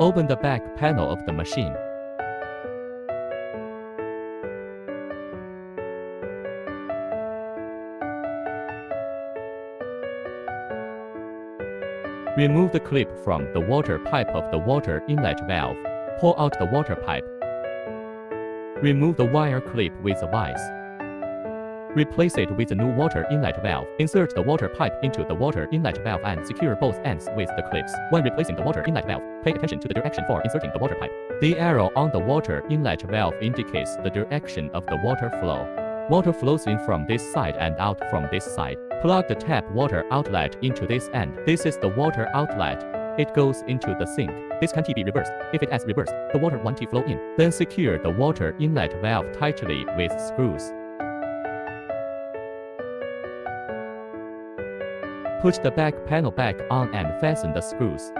Open the back panel of the machine. Remove the clip from the water pipe of the water inlet valve. Pull out the water pipe. Remove the wire clip with a vise. Replace it with a new water inlet valve. Insert the water pipe into the water inlet valve and secure both ends with the clips. When replacing the water inlet valve, pay attention to the direction for inserting the water pipe. The arrow on the water inlet valve indicates the direction of the water flow. Water flows in from this side and out from this side. Plug the tap water outlet into this end. This is the water outlet. It goes into the sink. This can be reversed. If it has reversed, the water won't flow in. Then secure the water inlet valve tightly with screws. Put the back panel back on and fasten the screws.